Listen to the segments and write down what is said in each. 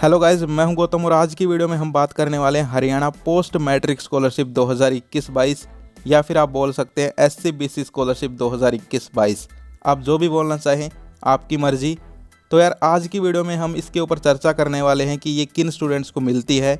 Hello guys, मैं हूं गौतम और आज की वीडियो में हम बात करने वाले हैं हरियाणा पोस्ट मैट्रिक स्कॉलरशिप 2021-22 या फिर आप बोल सकते हैं SC/BC स्कॉलरशिप 2021-22। आप जो भी बोलना चाहें, आपकी मर्जी। तो यार आज की वीडियो में हम इसके ऊपर चर्चा करने वाले हैं कि ये किन स्टूडेंट्स को मिलती है,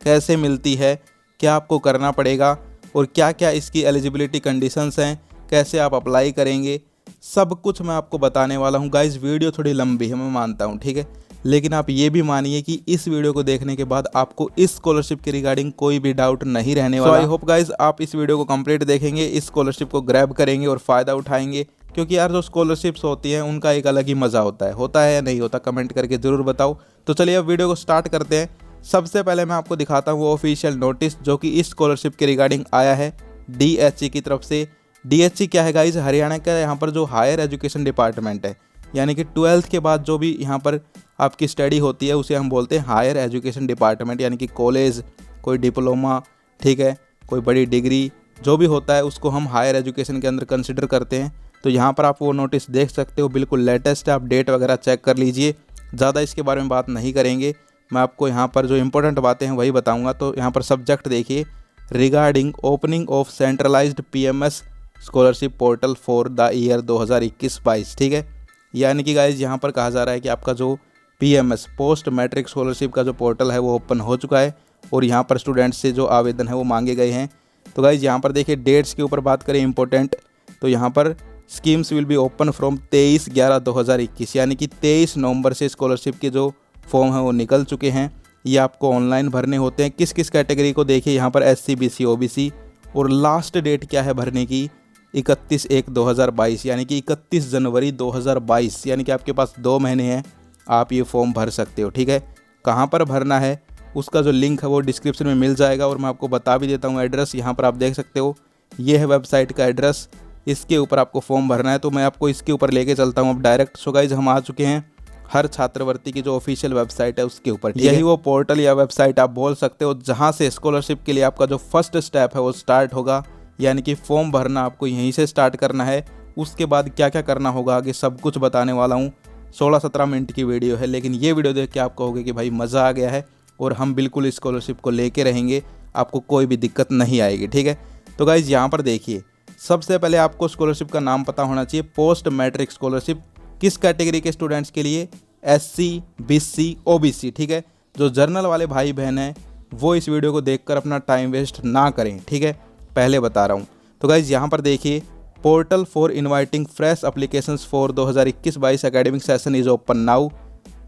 कैसे मिलती है, क्या आपको करना पड़ेगा और क्या क्या इसकी एलिजिबिलिटी कंडीशंस हैं, कैसे आप अप्लाई करेंगे, सब कुछ मैं आपको बताने वाला हूँ। गाइस वीडियो थोड़ी लंबी है, मैं मानता हूँ, ठीक है, लेकिन आप ये भी मानिए कि इस वीडियो को देखने के बाद आपको इस स्कॉलरशिप के रिगार्डिंग कोई भी डाउट नहीं रहने वाला। आई होप गाइस आप इस वीडियो को कंप्लीट देखेंगे, इस स्कॉलरशिप को ग्रैब करेंगे और फ़ायदा उठाएंगे, क्योंकि यार जो स्कॉलरशिप्स होती हैं उनका एक अलग ही मज़ा होता है या नहीं होता, कमेंट करके ज़रूर बताओ। तो चलिए अब वीडियो को स्टार्ट करते हैं। सबसे पहले मैं आपको दिखाता हूँ वो ऑफिशियल नोटिस जो कि इस स्कॉलरशिप के रिगार्डिंग आया है DHE की तरफ से। DHE क्या है गाइस? हरियाणा का यहाँ पर जो हायर एजुकेशन डिपार्टमेंट है, यानी कि 12th के बाद जो भी यहाँ पर आपकी स्टडी होती है उसे हम बोलते हैं हायर एजुकेशन डिपार्टमेंट, यानी कि कॉलेज, कोई डिप्लोमा, ठीक है, कोई बड़ी डिग्री, जो भी होता है उसको हम हायर एजुकेशन के अंदर कंसिडर करते हैं। तो यहाँ पर आप वो नोटिस देख सकते हो, बिल्कुल लेटेस्ट है, आप डेट वगैरह चेक कर लीजिए। ज़्यादा इसके बारे में बात नहीं करेंगे, मैं आपको यहाँ पर जो इंपॉर्टेंट बातें हैं वही बताऊँगा। तो यहाँ पर सब्जेक्ट देखिए, regarding opening of centralised PMS scholarship portal for the year 2021-22, ठीक है। यानी कि गाइज यहाँ पर कहा जा रहा है कि आपका जो PMS पोस्ट मैट्रिक स्कॉलरशिप का जो पोर्टल है वो ओपन हो चुका है और यहाँ पर स्टूडेंट्स से जो आवेदन है वो मांगे गए हैं। तो गाइज यहाँ पर देखिए डेट्स के ऊपर बात करें इंपॉर्टेंट, तो यहाँ पर schemes will be open from 23/11/2021, यानी कि 23 नवंबर से स्कॉलरशिप के जो फॉर्म है वो निकल चुके हैं। ये आपको ऑनलाइन भरने होते हैं। किस किस कैटेगरी को देखिए यहाँ पर SC/BC OBC, और लास्ट डेट क्या है भरने की? 31/1/2022, यानी कि 31 जनवरी 2022, यानी कि आपके पास 2 महीने हैं, आप ये फॉर्म भर सकते हो, ठीक है। कहाँ पर भरना है उसका जो लिंक है वो डिस्क्रिप्शन में मिल जाएगा और मैं आपको बता भी देता हूँ एड्रेस। यहाँ पर आप देख सकते हो, ये है वेबसाइट का एड्रेस, इसके ऊपर आपको फॉर्म भरना है। तो मैं आपको इसके ऊपर लेके चलता हूँ अब डायरेक्ट। सो गाइज हम आ चुके हैं हर छात्रवृत्ति की जो ऑफिशियल वेबसाइट है उसके ऊपर। यही वो पोर्टल या वेबसाइट आप बोल सकते हो जहाँ से स्कॉलरशिप के लिए आपका जो फर्स्ट स्टेप है वो स्टार्ट होगा, यानी कि फॉर्म भरना आपको यहीं से स्टार्ट करना है। उसके बाद क्या क्या करना होगा आगे सब कुछ बताने वाला हूँ। 16-17 मिनट की वीडियो है, लेकिन ये वीडियो देख के आप कहोगे कि भाई मज़ा आ गया है और हम बिल्कुल स्कॉलरशिप को लेके रहेंगे, आपको कोई भी दिक्कत नहीं आएगी, ठीक है। तो गाइज़ यहाँ पर देखिए, सबसे पहले आपको स्कॉलरशिप का नाम पता होना चाहिए। पोस्ट मैट्रिक स्कॉलरशिप किस कैटेगरी के स्टूडेंट्स के लिए? SC/BC OBC, ठीक है। जो जर्नल वाले भाई बहन हैं वो इस वीडियो को देखकर अपना टाइम वेस्ट ना करें, ठीक है, पहले बता रहा हूँ। तो गाइज़ यहाँ पर देखिए, portal for inviting fresh applications for 2021-22 academic session is open now,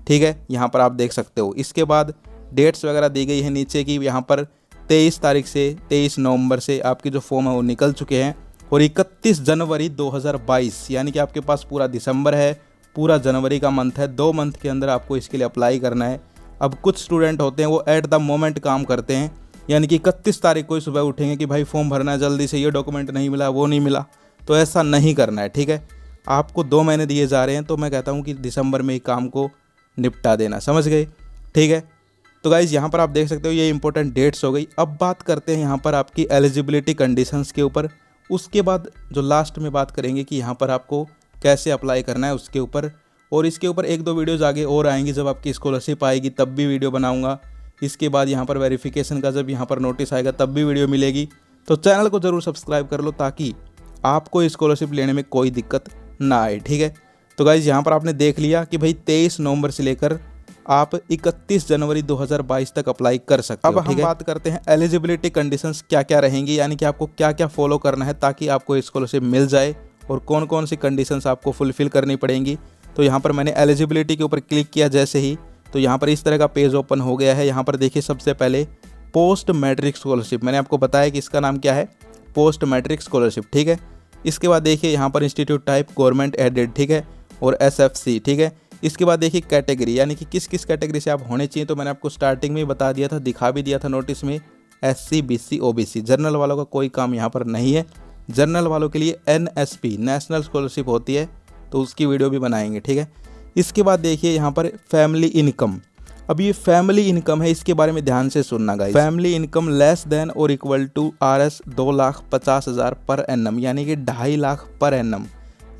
ठीक है, यहाँ पर आप देख सकते हो। इसके बाद डेट्स वगैरह दी गई है नीचे की, यहाँ पर 23 तारीख से 23 नवंबर से आपके जो फॉर्म है वो निकल चुके हैं और 31 जनवरी 2022, यानी कि आपके पास पूरा दिसंबर है, पूरा जनवरी का मंथ है, 2 मंथ के अंदर आपको इसके लिए अप्लाई करना है। अब कुछ स्टूडेंट होते हैं वो एट द मोमेंट काम करते हैं, यानी कि 31 तारीख को ही सुबह उठेंगे कि भाई फॉर्म भरना है, जल्दी से ये डॉक्यूमेंट नहीं मिला, वो नहीं मिला। तो ऐसा नहीं करना है, ठीक है। आपको 2 महीने दिए जा रहे हैं, तो मैं कहता हूँ कि दिसंबर में ही काम को निपटा देना, समझ गए, ठीक है। तो गाइज़ यहाँ पर आप देख सकते हो ये इंपॉर्टेंट डेट्स हो गई। अब बात करते हैं यहाँ पर आपकी एलिजिबिलिटी कंडीशंस के ऊपर। उसके बाद जो लास्ट में बात करेंगे कि यहाँ पर आपको कैसे अप्लाई करना है उसके ऊपर, और इसके ऊपर 1-2 वीडियोज़ आगे और आएंगी। जब आपकी स्कॉलरशिप आएगी तब भी वीडियो बनाऊँगा। इसके बाद यहाँ पर वेरिफिकेशन का जब यहाँ पर नोटिस आएगा तब भी वीडियो मिलेगी। तो चैनल को ज़रूर सब्सक्राइब कर लो ताकि आपको स्कॉलरशिप लेने में कोई दिक्कत ना आए, ठीक है। तो गाइज़ यहाँ पर आपने देख लिया कि भाई 23 नवंबर से लेकर आप 31 जनवरी 2022 तक अप्लाई कर सकते हो। अब हम बात करते हैं एलिजिबिलिटी कंडीशंस क्या क्या रहेंगी, यानी कि आपको क्या क्या फॉलो करना है ताकि आपको स्कॉलरशिप मिल जाए और कौन कौन सी कंडीशंस आपको फुलफिल करनी पड़ेंगी। तो यहाँ पर मैंने एलिजिबिलिटी के ऊपर क्लिक किया जैसे ही, तो यहाँ पर इस तरह का पेज ओपन हो गया है। यहाँ पर देखिए सबसे पहले पोस्ट मैट्रिक स्कॉलरशिप, मैंने आपको बताया कि इसका नाम क्या है, पोस्ट मैट्रिक स्कॉलरशिप, ठीक है। इसके बाद देखिए यहाँ पर इंस्टीट्यूट टाइप गवर्नमेंट एडेड, ठीक है, और SFC, ठीक है। इसके बाद देखिए कैटेगरी, यानी कि किस किस कैटेगरी से आप होने चाहिए। तो मैंने आपको स्टार्टिंग में ही बता दिया था, दिखा भी दिया था नोटिस में, SC/BC OBC। जर्नल वालों का कोई काम यहाँ पर नहीं है। जर्नल वालों के लिए NSP नेशनल स्कॉलरशिप होती है, तो उसकी वीडियो भी बनाएंगे, ठीक है। इसके बाद देखिए यहाँ पर फैमिली इनकम। अब ये फैमिली इनकम है, इसके बारे में ध्यान से सुनना guys. Family income less than और equal to RS 2,50,000 per annum, यानी कि 2.5 लाख पर एनम।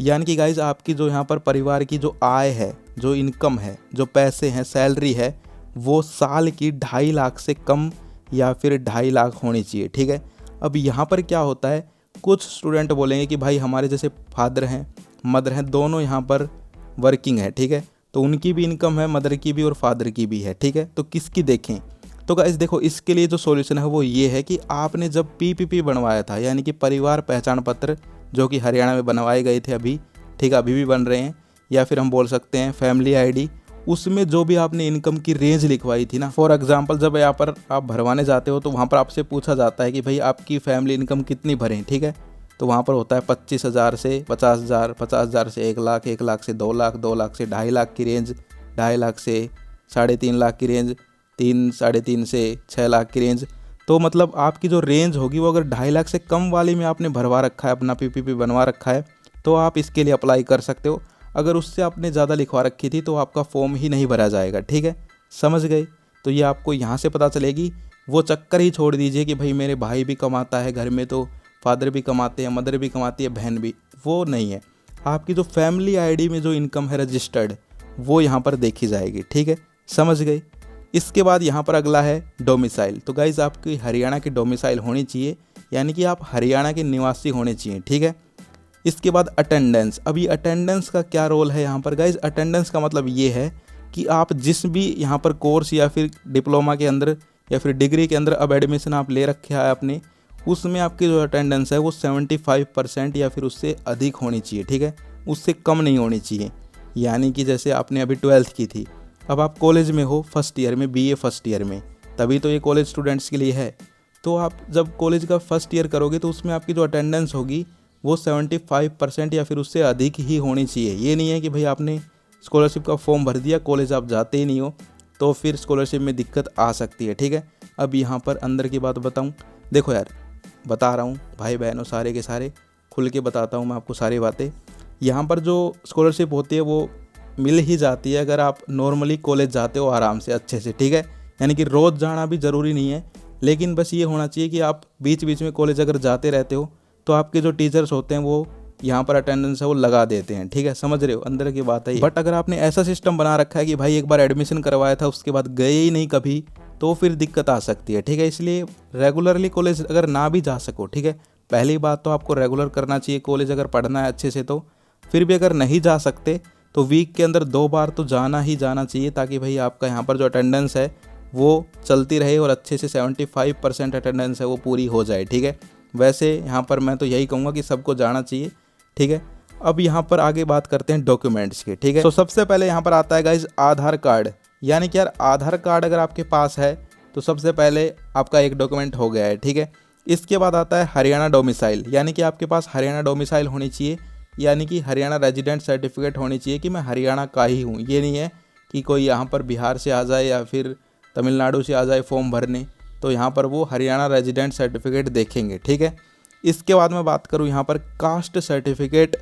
यानी कि गाइज आपकी जो यहाँ पर परिवार की जो आय है, जो इनकम है, जो पैसे हैं, सैलरी है, वो साल की 2.5 लाख से कम या फिर 2.5 लाख होनी चाहिए, ठीक है। अब यहाँ पर क्या होता है, कुछ स्टूडेंट बोलेंगे कि भाई हमारे जैसे फादर हैं मदर हैं दोनों यहाँ पर वर्किंग है, ठीक है, तो उनकी भी इनकम है, मदर की भी और फादर की भी है, ठीक है, तो किसकी देखें। तो गाइस देखो, इसके लिए जो सॉल्यूशन है वो ये है कि आपने जब पीपीपी बनवाया था, यानी कि परिवार पहचान पत्र, जो कि हरियाणा में बनवाए गए थे अभी, ठीक है, अभी भी बन रहे हैं, या फिर हम बोल सकते हैं फैमिली आईडी, उसमें जो भी आपने इनकम की रेंज लिखवाई थी ना, फॉर एग्जांपल जब यहाँ पर आप भरवाने जाते हो तो वहाँ पर आपसे पूछा जाता है कि भाई आपकी फैमिली इनकम कितनी भरें, ठीक है, तो वहाँ पर होता है 25,000 से 50,000, 50,000 से 1 लाख, 1 लाख से 2 लाख, 2 लाख से 2.5 लाख की रेंज, 2.5 लाख से 3.5 लाख की रेंज, 3-3.5 से 6 लाख की रेंज। तो मतलब आपकी जो रेंज होगी वो अगर 2.5 लाख से कम वाली में आपने भरवा रखा है, अपना पीपीपी बनवा रखा है, तो आप इसके लिए अप्लाई कर सकते हो। अगर उससे आपने ज़्यादा लिखवा रखी थी तो आपका फॉर्म ही नहीं भरा जाएगा, ठीक है, समझ गए। तो ये आपको यहाँ से पता चलेगी। वो चक्कर ही छोड़ दीजिए कि भाई मेरे भाई भी कमाता है घर में, तो फादर भी कमाते हैं, मदर भी कमाती है, बहन भी, वो नहीं है। आपकी जो फैमिली आईडी में जो इनकम है रजिस्टर्ड, वो यहाँ पर देखी जाएगी, ठीक है, समझ गए। इसके बाद यहाँ पर अगला है डोमिसाइल। तो गाइज़ आपकी हरियाणा की डोमिसाइल होनी चाहिए, यानी कि आप हरियाणा के निवासी होने चाहिए, ठीक है। इसके बाद अटेंडेंस। अब ये अटेंडेंस का क्या रोल है यहाँ पर गाइज़, अटेंडेंस का मतलब ये है कि आप जिस भी यहाँ पर कोर्स या फिर डिप्लोमा के अंदर या फिर डिग्री के अंदर अब एडमिशन आप ले रखा है आपने, उसमें आपकी जो अटेंडेंस है वो 75% या फिर उससे अधिक होनी चाहिए, ठीक है, उससे कम नहीं होनी चाहिए। यानी कि जैसे आपने अभी 12th की थी, अब आप कॉलेज में हो फर्स्ट ईयर में, बीए फर्स्ट ईयर में, तभी तो ये कॉलेज स्टूडेंट्स के लिए है। तो आप जब कॉलेज का फर्स्ट ईयर करोगे तो उसमें आपकी जो अटेंडेंस होगी वो 75% या फिर उससे अधिक ही होनी चाहिए। ये नहीं है कि भाई आपने स्कॉलरशिप का फॉर्म भर दिया, कॉलेज आप जाते ही नहीं हो, तो फिर स्कॉलरशिप में दिक्कत आ सकती है, ठीक है। अब यहाँ पर अंदर की बात बताऊँ, देखो यार बता रहा हूँ भाई बहनों सारे के सारे, खुल के बताता हूँ मैं आपको सारी बातें। यहाँ पर जो स्कॉलरशिप होती है वो मिल ही जाती है अगर आप नॉर्मली कॉलेज जाते हो आराम से अच्छे से, ठीक है, यानी कि रोज़ जाना भी ज़रूरी नहीं है, लेकिन बस ये होना चाहिए कि आप बीच बीच में कॉलेज अगर जाते रहते हो तो आपके जो टीचर्स होते हैं वो यहाँ पर अटेंडेंस है वो लगा देते हैं, ठीक है, समझ रहे हो, अंदर की बात है। बट अगर आपने ऐसा सिस्टम बना रखा है कि भाई एक बार एडमिशन करवाया था उसके बाद गए ही नहीं कभी, तो फिर दिक्कत आ सकती है, ठीक है। इसलिए रेगुलरली कॉलेज अगर ना भी जा सको, ठीक है, पहली बात तो आपको रेगुलर करना चाहिए कॉलेज अगर पढ़ना है अच्छे से, तो फिर भी अगर नहीं जा सकते तो वीक के अंदर 2 बार तो जाना ही जाना चाहिए, ताकि भाई आपका यहाँ पर जो अटेंडेंस है वो चलती रहे और अच्छे से 75% अटेंडेंस है वो पूरी हो जाए, ठीक है। वैसे यहाँ पर मैं तो यही कहूँगा कि सबको जाना चाहिए, ठीक है। अब यहाँ पर आगे बात करते हैं डॉक्यूमेंट्स की, ठीक है। तो सबसे पहले यहाँ पर आता है गाइज आधार कार्ड, यानी कि यार आधार कार्ड अगर आपके पास है तो सबसे पहले आपका एक डॉक्यूमेंट हो गया है, ठीक है। इसके बाद आता है हरियाणा डोमिसाइल, यानी कि आपके पास हरियाणा डोमिसाइल होनी चाहिए, यानी कि हरियाणा रेजिडेंट सर्टिफिकेट होनी चाहिए कि मैं हरियाणा का ही हूँ। ये नहीं है कि कोई यहाँ पर बिहार से आ जाए या फिर तमिलनाडु से आ जाए फॉर्म भरने, तो यहाँ पर वो हरियाणा रेजिडेंट सर्टिफिकेट देखेंगे, ठीक है। इसके बाद मैं बात करूँ यहाँ पर कास्ट सर्टिफिकेट,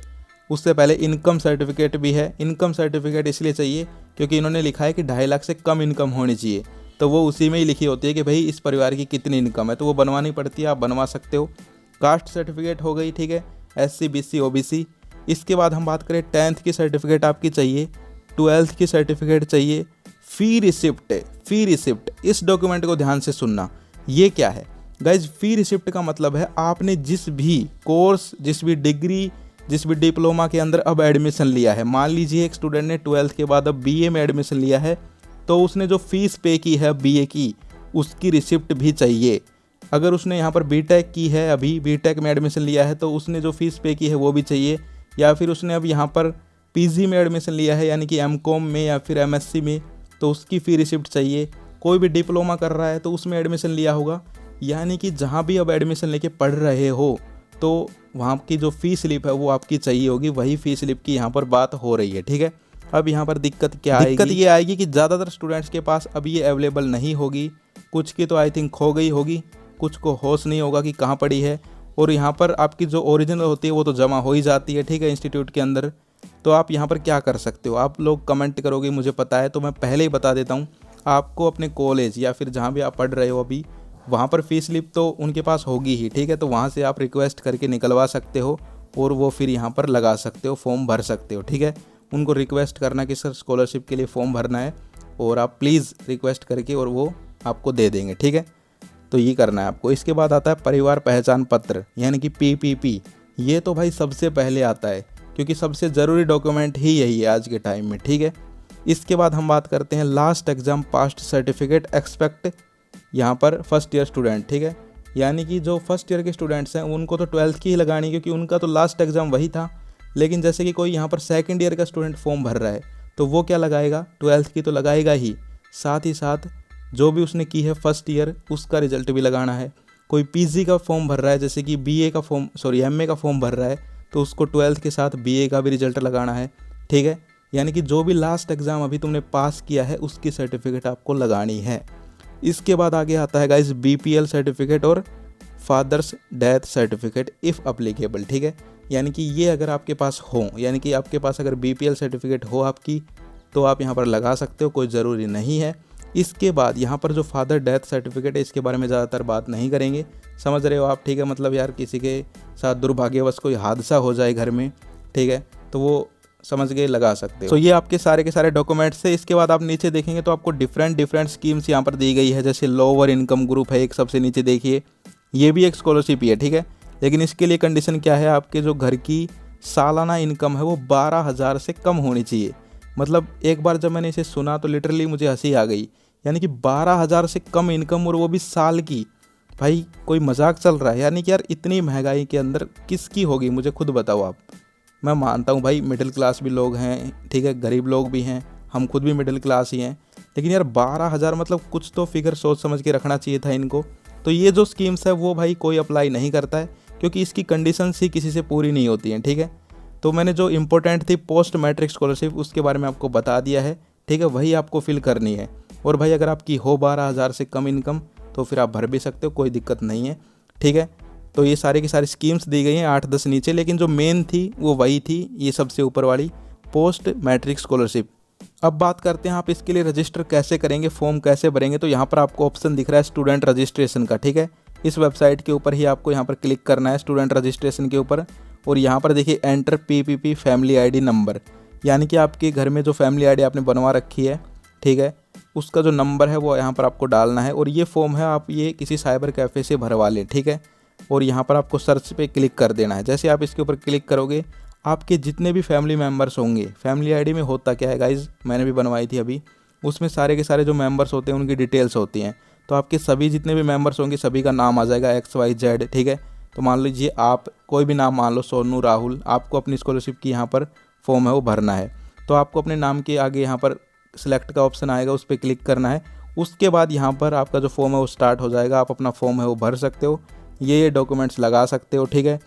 उससे पहले इनकम सर्टिफिकेट भी है। इनकम सर्टिफिकेट इसलिए चाहिए क्योंकि इन्होंने लिखा है कि 2.5 लाख से कम इनकम होनी चाहिए, तो वो उसी में ही लिखी होती है कि भाई इस परिवार की कितनी इनकम है, तो वो बनवानी पड़ती है, आप बनवा सकते हो। कास्ट सर्टिफिकेट हो गई, ठीक है, SC BC OBC। इसके बाद हम बात करें 10th की सर्टिफिकेट आपकी चाहिए, 12th की सर्टिफिकेट चाहिए, फ़ी रिसिप्ट। इस डॉक्यूमेंट को ध्यान से सुनना, ये क्या है गाइज, फ़ी रिसिप्ट का मतलब है आपने जिस भी कोर्स, जिस भी डिग्री, जिस भी डिप्लोमा के अंदर अब एडमिशन लिया है, मान लीजिए एक स्टूडेंट ने 12th के बाद अब BA में एडमिशन लिया है, तो उसने जो फीस पे की है BA की, उसकी रिसिप्ट भी चाहिए। अगर उसने यहाँ पर BTech की है, अभी BTech में एडमिशन लिया है, तो उसने जो फीस पे की है वो भी चाहिए। या फिर उसने अब यहाँ पर PG में एडमिशन लिया है, यानी कि MCOM में या फिर MSc में, तो उसकी फ़ी रिसिप्ट चाहिए। कोई भी डिप्लोमा कर रहा है तो उसमें एडमिशन लिया होगा, यानी कि जहाँ भी अब एडमिशन लेके पढ़ रहे हो तो वहाँ की जो फ़ी स्लिप है वो आपकी चाहिए होगी, वही फ़ी स्लिप की यहाँ पर बात हो रही है, ठीक है। अब यहाँ पर दिक्कत क्या आएगी, दिक्कत ये आएगी कि ज़्यादातर स्टूडेंट्स के पास अब ये अवेलेबल नहीं होगी, कुछ की तो आई थिंक खो गई होगी, कुछ को होश नहीं होगा कि कहाँ पड़ी है, और यहाँ पर आपकी जो ओरिजिनल होती है वो तो जमा हो ही जाती है, ठीक है, इंस्टीट्यूट के अंदर। तो आप यहाँ पर क्या कर सकते हो, आप लोग कमेंट करोगे मुझे पता है, तो मैं पहले ही बता देता हूँ, आपको अपने कॉलेज या फिर जहाँ भी आप पढ़ रहे हो अभी, वहाँ पर फ़ी स्लिप तो उनके पास होगी ही, ठीक है, तो वहाँ से आप रिक्वेस्ट करके निकलवा सकते हो और वो फिर यहाँ पर लगा सकते हो, फॉर्म भर सकते हो, ठीक है। उनको रिक्वेस्ट करना कि सर स्कॉलरशिप के लिए फ़ॉर्म भरना है, और आप प्लीज़ रिक्वेस्ट करके और वो आपको दे देंगे, ठीक है। तो ये करना है आपको। इसके बाद आता है परिवार पहचान पत्र यानी कि PPP। ये तो भाई सबसे पहले आता है क्योंकि सबसे ज़रूरी डॉक्यूमेंट ही यही है आज के टाइम में, ठीक है। इसके बाद हम बात करते हैं last exam past certificate expect, यहाँ पर फर्स्ट ईयर स्टूडेंट, ठीक है। यानी कि जो फर्स्ट ईयर के स्टूडेंट्स हैं उनको तो 12th की ही लगानी, क्योंकि उनका तो लास्ट एग्ज़ाम वही था। लेकिन जैसे कि कोई यहाँ पर सेकंड ईयर का स्टूडेंट फॉर्म भर रहा है तो वो क्या लगाएगा, 12th की तो लगाएगा ही, साथ ही साथ जो भी उसने की है फर्स्ट ईयर उसका रिजल्ट भी लगाना है। कोई PG का फॉर्म भर रहा है, जैसे कि MA का फॉर्म भर रहा है तो उसको 12th के साथ BA का भी रिजल्ट लगाना है, ठीक है। यानी कि जो भी लास्ट एग्ज़ाम अभी तुमने पास किया है उसकी सर्टिफिकेट आपको लगानी है। इसके बाद आगे आता है गाइस BPL सर्टिफिकेट और father's death certificate if applicable, ठीक है। यानी कि ये अगर आपके पास हो, यानी कि आपके पास अगर BPL सर्टिफिकेट हो आपकी, तो आप यहाँ पर लगा सकते हो, कोई ज़रूरी नहीं है। इसके बाद यहाँ पर जो फादर डेथ सर्टिफिकेट है इसके बारे में ज़्यादातर बात नहीं करेंगे, समझ रहे हो आप, ठीक है। मतलब यार किसी के साथ दुर्भाग्यवश कोई हादसा हो जाए घर में, ठीक है, तो वो समझ के लगा सकते हो। तो ये आपके सारे के सारे डॉक्यूमेंट्स है। इसके बाद आप नीचे देखेंगे तो आपको डिफरेंट स्कीम्स यहाँ पर दी गई है। जैसे लोअर इनकम ग्रुप है एक, सबसे नीचे देखिए, ये भी एक स्कॉलरशिप ही है, ठीक है। लेकिन इसके लिए कंडीशन क्या है, आपके जो घर की सालाना इनकम है वो 12,000 से कम होनी चाहिए। मतलब एक बार जब मैंने इसे सुना तो लिटरली मुझे हंसी आ गई। यानी कि 12,000 से कम इनकम और वो भी साल की। भाई कोई मजाक चल रहा है? यानी कि यार इतनी महंगाई के अंदर किसकी होगी, मुझे खुद बताओ आप। मैं मानता हूँ भाई मिडिल क्लास भी लोग हैं, ठीक है, गरीब लोग भी हैं, हम खुद भी मिडिल क्लास ही हैं, लेकिन यार 12,000 मतलब कुछ तो फिगर सोच समझ के रखना चाहिए था इनको। तो ये जो स्कीम्स है वो भाई कोई अप्लाई नहीं करता है क्योंकि इसकी कंडीशंस ही किसी से पूरी नहीं होती हैं, ठीक है। तो मैंने जो इम्पोर्टेंट थी पोस्ट मैट्रिक स्कॉलरशिप उसके बारे में आपको बता दिया है, ठीक है, वही आपको फिल करनी है। और भाई अगर आपकी हो 12,000 से कम इनकम तो फिर आप भर भी सकते हो, कोई दिक्कत नहीं है, ठीक है। तो ये सारी की सारी स्कीम्स दी गई हैं 8-10 नीचे, लेकिन जो मेन थी वो वही थी, ये सबसे ऊपर वाली पोस्ट मैट्रिक स्कॉलरशिप। अब बात करते हैं आप इसके लिए रजिस्टर कैसे करेंगे, फॉर्म कैसे भरेंगे। तो यहाँ पर आपको ऑप्शन दिख रहा है स्टूडेंट रजिस्ट्रेशन का, ठीक है। इस वेबसाइट के ऊपर ही आपको यहाँ पर क्लिक करना है स्टूडेंट रजिस्ट्रेशन के ऊपर, और यहाँ पर देखिए enter PPP family ID number, यानी कि आपके घर में जो फैमिली ID आपने बनवा रखी है, ठीक है, उसका जो नंबर है वो यहाँ पर आपको डालना है। और ये फॉर्म है आप ये किसी साइबर कैफ़े से भरवा लें, ठीक है। और यहाँ पर आपको सर्च पे क्लिक कर देना है। जैसे आप इसके ऊपर क्लिक करोगे आपके जितने भी फैमिली मेम्बर्स होंगे, फैमिली ID में होता क्या है गाइज़, मैंने भी बनवाई थी अभी, उसमें सारे के सारे जो मेंबर्स होते हैं उनकी डिटेल्स होती हैं। तो आपके सभी जितने भी मेंबर्स होंगे सभी का नाम आ जाएगा XYZ, ठीक है। तो मान लीजिए आप कोई भी नाम मान लो, सोनू, राहुल, आपको अपनी स्कॉलरशिप की यहाँ पर फॉर्म है वो भरना है। तो आपको अपने नाम के आगे यहाँ पर सिलेक्ट का ऑप्शन आएगा, उस पर क्लिक करना है। उसके बाद यहाँ पर आपका जो फॉर्म है वो स्टार्ट हो जाएगा, आप अपना फॉर्म है वो भर सकते हो, ये डॉक्यूमेंट्स लगा सकते हो, ठीक है।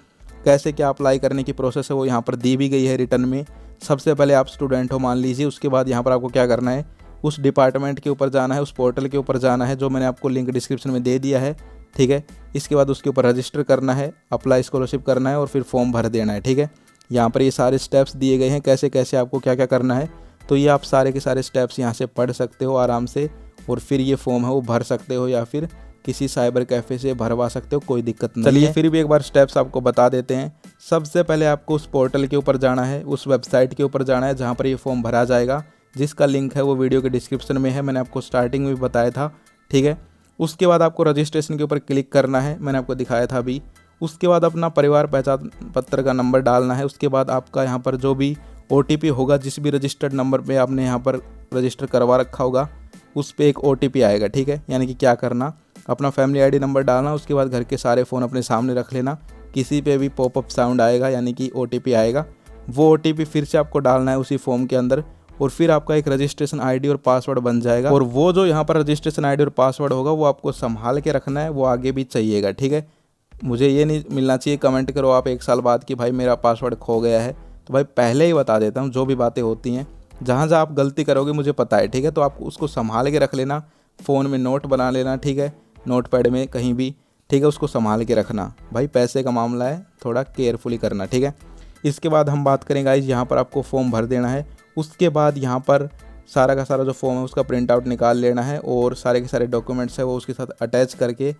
कैसे क्या अप्लाई करने की प्रोसेस है वो यहाँ पर दी भी गई है रिटर्न में। सबसे पहले आप स्टूडेंट हो मान लीजिए, उसके बाद यहाँ पर आपको क्या करना है, उस डिपार्टमेंट के ऊपर जाना है, उस पोर्टल के ऊपर जाना है जो मैंने आपको लिंक डिस्क्रिप्शन में दे दिया है, ठीक है। इसके बाद उसके ऊपर रजिस्टर करना है, अप्लाई स्कॉलरशिप करना है और फिर फॉर्म भर देना है, ठीक है। यहाँ पर ये सारे स्टेप्स दिए गए हैं कैसे कैसे आपको क्या क्या करना है। तो ये आप सारे के सारे स्टेप्स यहाँ से पढ़ सकते हो आराम से, और फिर ये फॉर्म है वो भर सकते हो या फिर किसी साइबर कैफ़े से भरवा सकते हो, कोई दिक्कत नहीं है। चलिए फिर भी एक बार स्टेप्स आपको बता देते हैं। सबसे पहले आपको उस पोर्टल के ऊपर जाना है, उस वेबसाइट के ऊपर जाना है जहाँ पर ये फॉर्म भरा जाएगा, जिसका लिंक है वो वीडियो के डिस्क्रिप्शन में है, मैंने आपको स्टार्टिंग में भी बताया था, ठीक है। उसके बाद आपको रजिस्ट्रेशन के ऊपर क्लिक करना है, मैंने आपको दिखाया था अभी। उसके बाद अपना परिवार पहचान पत्र का नंबर डालना है। उसके बाद आपका यहाँ पर जो भी OTP होगा, जिस भी रजिस्टर्ड नंबर पे आपने यहाँ पर रजिस्टर करवा रखा होगा उस पर एक OTP आएगा, ठीक है। यानी कि क्या करना, अपना फैमिली ID नंबर डालना, उसके बाद घर के सारे फ़ोन अपने सामने रख लेना, किसी पे भी पॉपअप साउंड आएगा यानी कि OTP आएगा, वो OTP फिर से आपको डालना है उसी फॉर्म के अंदर, और फिर आपका एक रजिस्ट्रेशन ID और पासवर्ड बन जाएगा। और वो जो यहाँ पर रजिस्ट्रेशन ID और पासवर्ड होगा वो आपको संभाल के रखना है, वो आगे भी चाहिएगा, ठीक है। मुझे ये नहीं मिलना चाहिए कमेंट करो आप 1 साल बाद कि भाई मेरा पासवर्ड खो गया है। तो भाई पहले ही बता देता हूँ जो भी बातें होती हैं, जहाँ जहाँ आप गलती करोगे मुझे पता है, ठीक है। तो आप उसको संभाल के रख लेना, फ़ोन में नोट बना लेना, ठीक है, नोटपैड में कहीं भी, ठीक है, उसको संभाल के रखना। भाई पैसे का मामला है, थोड़ा केयरफुली करना, ठीक है। इसके बाद हम बात करेंगे गाइस, यहाँ पर आपको फॉर्म भर देना है। उसके बाद यहाँ पर सारा का सारा जो फॉर्म है उसका प्रिंट आउट निकाल लेना है, और सारे के सारे डॉक्यूमेंट्स है वो उसके साथ अटैच करके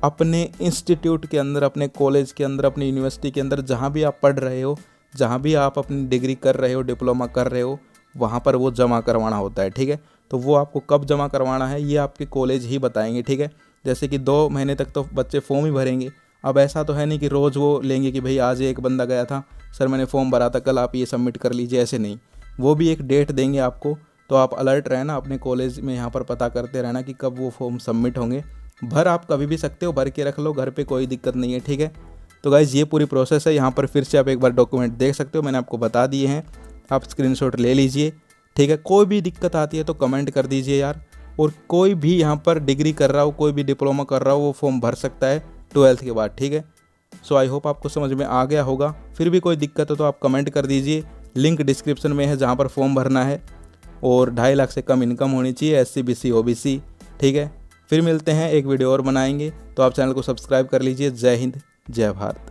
अपने इंस्टीट्यूट के अंदर, अपने कॉलेज के अंदर, अपनी यूनिवर्सिटी के अंदर, जहाँ भी आप पढ़ रहे हो, जहाँ भी आप अपनी डिग्री कर रहे हो, डिप्लोमा कर रहे हो, वहाँ पर वो जमा करवाना होता है, ठीक है। तो वो आपको कब जमा करवाना है ये आपके कॉलेज ही बताएंगे, ठीक है। जैसे कि 2 महीने तक तो बच्चे फॉर्म ही भरेंगे। अब ऐसा तो है नहीं कि रोज़ वो लेंगे कि भाई आज एक बंदा गया था सर मैंने फॉर्म भरा था, कल आप ये सबमिट कर लीजिए, ऐसे नहीं। वो भी एक डेट देंगे आपको, तो आप अलर्ट रहना, अपने कॉलेज में यहाँ पर पता करते रहना कि कब वो फॉर्म सबमिट होंगे। भर आप कभी भी सकते हो, भर के रख लो घर पे, कोई दिक्कत नहीं है, ठीक है। तो गाइज़ ये पूरी प्रोसेस है, यहाँ पर फिर से आप एक बार डॉक्यूमेंट देख सकते हो, मैंने आपको बता दिए हैं, आप स्क्रीनशॉट ले लीजिए, ठीक है। कोई भी दिक्कत आती है तो कमेंट कर दीजिए यार। और कोई भी यहाँ पर डिग्री कर रहा हो, कोई भी डिप्लोमा कर रहा हो, वो फॉर्म भर सकता है 12th के बाद, ठीक है। सो आई होप आपको समझ में आ गया होगा। फिर भी कोई दिक्कत हो तो आप कमेंट कर दीजिए, लिंक डिस्क्रिप्शन में है जहाँ पर फॉर्म भरना है। और 2.5 लाख से कम इनकम होनी चाहिए, SC BC OBC, ठीक है। फिर मिलते हैं, एक वीडियो और बनाएंगे, तो आप चैनल को सब्सक्राइब कर लीजिए। जय हिंद, जय भारत।